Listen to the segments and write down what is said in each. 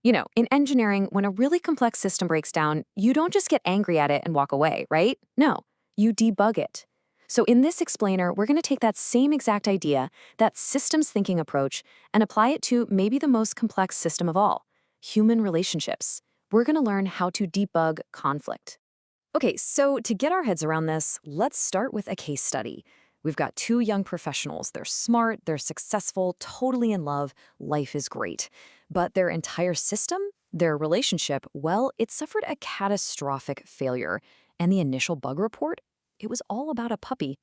In engineering, when a really complex system breaks down, you don't just get angry at it and walk away, right? No, you debug it. So in this explainer, we're going to take that same exact idea, that systems thinking approach, and apply it to maybe the most complex system of all, human relationships. We're going to learn how to debug conflict. Okay, so to get our heads around this, let's start with a case study. We've got two young professionals. They're smart, they're successful, totally in love, life is great. But their entire system, their relationship, well, it suffered a catastrophic failure. And the initial bug report? It was all about a puppy.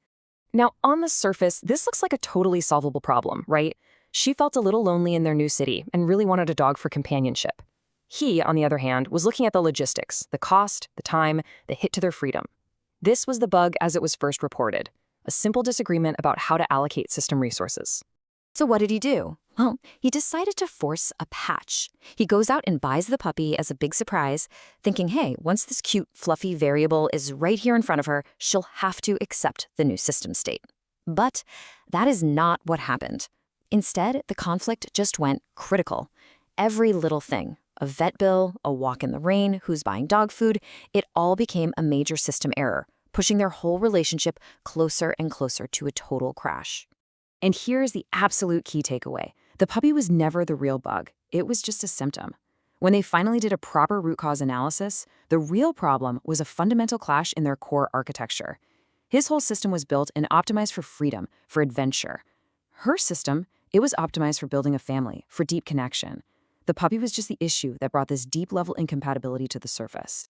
Now, on the surface, this looks like a totally solvable problem, right? She felt a little lonely in their new city and really wanted a dog for companionship. He, on the other hand, was looking at the logistics, the cost, the time, the hit to their freedom. This was the bug as it was first reported, a simple disagreement about how to allocate system resources. So what did he do? Well, he decided to force a patch. He goes out and buys the puppy as a big surprise, thinking, hey, once this cute, fluffy variable is right here in front of her, she'll have to accept the new system state. But that is not what happened. Instead, the conflict just went critical. Every little thing, a vet bill, a walk in the rain, who's buying dog food, it all became a major system error, pushing their whole relationship closer and closer to a total crash. And here's the absolute key takeaway. The puppy was never the real bug. It was just a symptom. When they finally did a proper root cause analysis, the real problem was a fundamental clash in their core architecture. His whole system was built and optimized for freedom, for adventure. Her system, it was optimized for building a family, for deep connection. The puppy was just the issue that brought this deep-level incompatibility to the surface.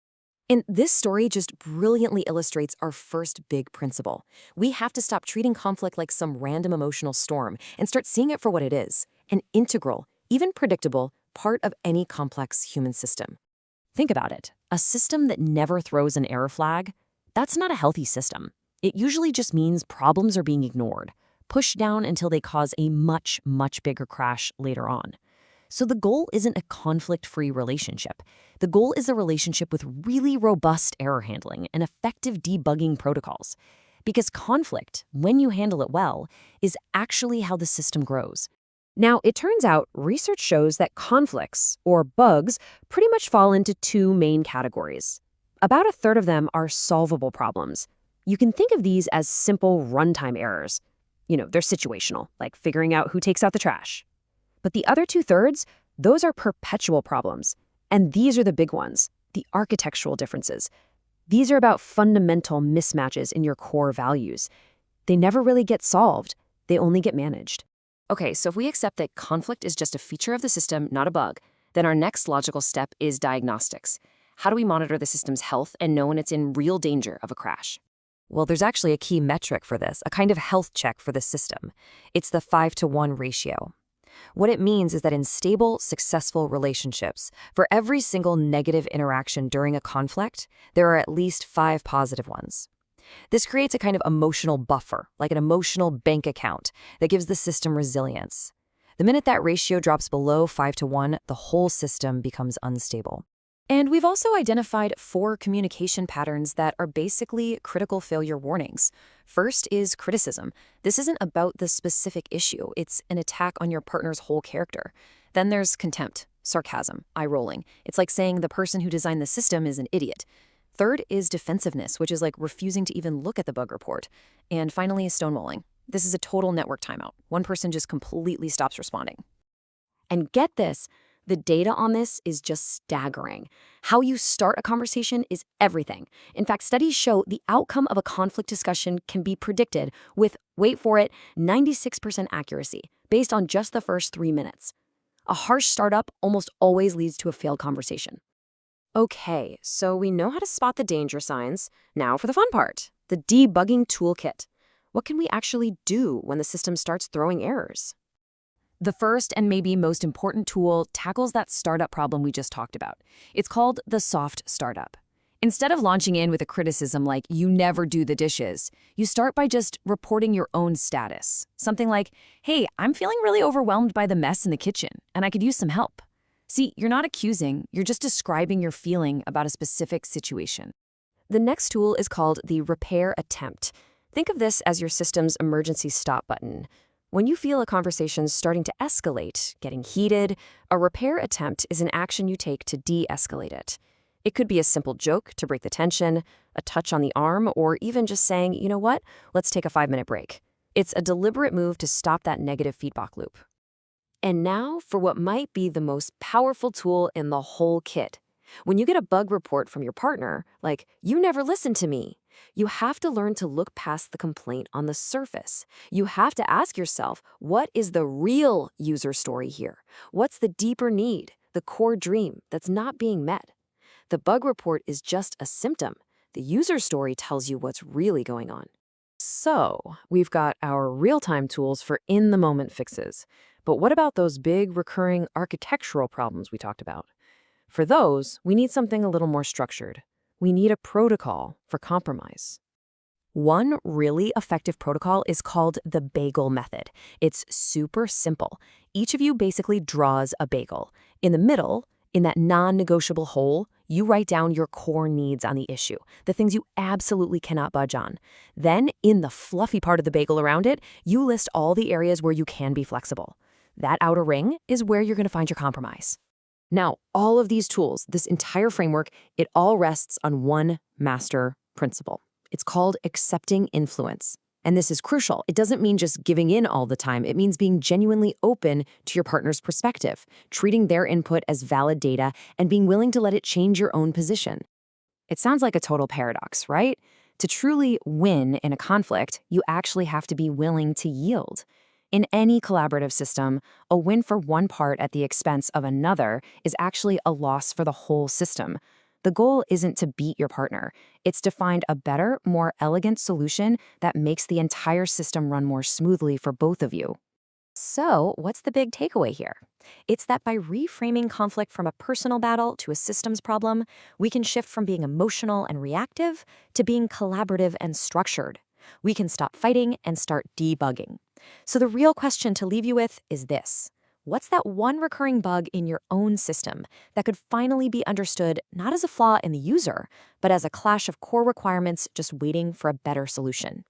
And this story just brilliantly illustrates our first big principle. We have to stop treating conflict like some random emotional storm and start seeing it for what it is, an integral, even predictable, part of any complex human system. Think about it. A system that never throws an error flag, that's not a healthy system. It usually just means problems are being ignored, pushed down until they cause a much, much bigger crash later on. So the goal isn't a conflict-free relationship. The goal is a relationship with really robust error handling and effective debugging protocols. Because conflict, when you handle it well, is actually how the system grows. Now, it turns out research shows that conflicts, or bugs, pretty much fall into two main categories. About a third of them are solvable problems. You can think of these as simple runtime errors. They're situational, like figuring out who takes out the trash. But the other 2/3, those are perpetual problems. And these are the big ones, the architectural differences. These are about fundamental mismatches in your core values. They never really get solved. They only get managed. Okay, so if we accept that conflict is just a feature of the system, not a bug, then our next logical step is diagnostics. How do we monitor the system's health and know when it's in real danger of a crash? Well, there's actually a key metric for this, a kind of health check for the system. It's the 5-to-1 ratio. What it means is that in stable, successful relationships, for every single negative interaction during a conflict, there are at least 5 positive ones. This creates a kind of emotional buffer, like an emotional bank account, that gives the system resilience. The minute that ratio drops below 5-to-1, the whole system becomes unstable. And we've also identified 4 communication patterns that are basically critical failure warnings. First is criticism. This isn't about the specific issue. It's an attack on your partner's whole character. Then there's contempt, sarcasm, eye-rolling. It's like saying the person who designed the system is an idiot. Third is defensiveness, which is like refusing to even look at the bug report. And finally is stonewalling. This is a total network timeout. One person just completely stops responding. And get this. The data on this is just staggering. How you start a conversation is everything. In fact, studies show the outcome of a conflict discussion can be predicted with, wait for it, 96% accuracy, based on just the first 3 minutes. A harsh startup almost always leads to a failed conversation. Okay, so we know how to spot the danger signs. Now for the fun part, the debugging toolkit. What can we actually do when the system starts throwing errors? The first and maybe most important tool tackles that startup problem we just talked about. It's called the soft startup. Instead of launching in with a criticism like, you never do the dishes, you start by just reporting your own status. Something like, hey, I'm feeling really overwhelmed by the mess in the kitchen, and I could use some help. See, you're not accusing, you're just describing your feeling about a specific situation. The next tool is called the repair attempt. Think of this as your system's emergency stop button. When you feel a conversation starting to escalate, getting heated, a repair attempt is an action you take to de-escalate it. It could be a simple joke to break the tension, a touch on the arm, or even just saying, you know what, let's take a 5-minute break. It's a deliberate move to stop that negative feedback loop. And now for what might be the most powerful tool in the whole kit. When you get a bug report from your partner, like, you never listened to me, you have to learn to look past the complaint on the surface. You have to ask yourself, what is the real user story here? What's the deeper need, the core dream that's not being met? The bug report is just a symptom. The user story tells you what's really going on. So, we've got our real-time tools for in-the-moment fixes. But what about those big, recurring architectural problems we talked about? For those, we need something a little more structured. We need a protocol for compromise. One really effective protocol is called the bagel method. It's super simple. Each of you basically draws a bagel. In the middle, in that non-negotiable hole, you write down your core needs on the issue, the things you absolutely cannot budge on. Then, in the fluffy part of the bagel around it, you list all the areas where you can be flexible. That outer ring is where you're going to find your compromise. Now, all of these tools, this entire framework, it all rests on one master principle. It's called accepting influence. And this is crucial. It doesn't mean just giving in all the time. It means being genuinely open to your partner's perspective, treating their input as valid data, and being willing to let it change your own position. It sounds like a total paradox, right? To truly win in a conflict, you actually have to be willing to yield. In any collaborative system, a win for one part at the expense of another is actually a loss for the whole system. The goal isn't to beat your partner. It's to find a better, more elegant solution that makes the entire system run more smoothly for both of you. So, what's the big takeaway here? It's that by reframing conflict from a personal battle to a systems problem, we can shift from being emotional and reactive to being collaborative and structured. We can stop fighting and start debugging. So the real question to leave you with is this. What's that one recurring bug in your own system that could finally be understood not as a flaw in the user, but as a clash of core requirements just waiting for a better solution?